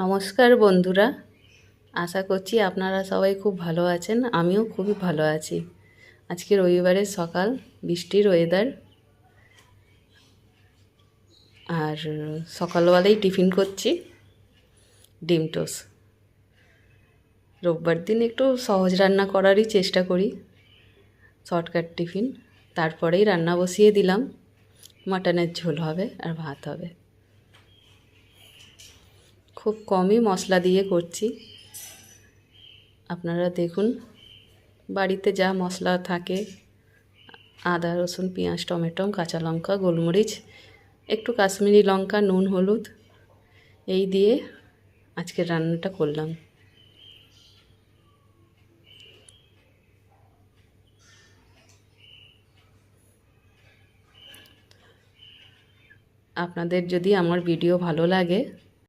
নমস্কার বন্ধুরা, আশা করছি আপনারা সবাই খুব ভালো আছেন। আমিও খুবই ভালো আছি। আজকে রবিবারের সকাল, বৃষ্টির ওয়েদার। আর সকালবেলায় টিফিন করছি ডিম টোস্ট। রোববার দিন একটু সহজ রান্না করারই চেষ্টা করি, শর্টকাট টিফিন। তারপরেই রান্না বসিয়ে দিলাম, মাটনের ঝোল হবে আর ভাত হবে। খুব কমই মশলা দিয়ে করছি। আপনারা দেখুন, বাড়িতে যা মশলা থাকে, আদা রসুন পেঁয়াজ টমেটো কাঁচা লঙ্কা গোলমরিচ একটু কাশ্মীরি লঙ্কা নুন হলুদ এই দিয়ে আজকের রান্নাটা করলাম। আপনাদের যদি আমার ভিডিও ভালো লাগে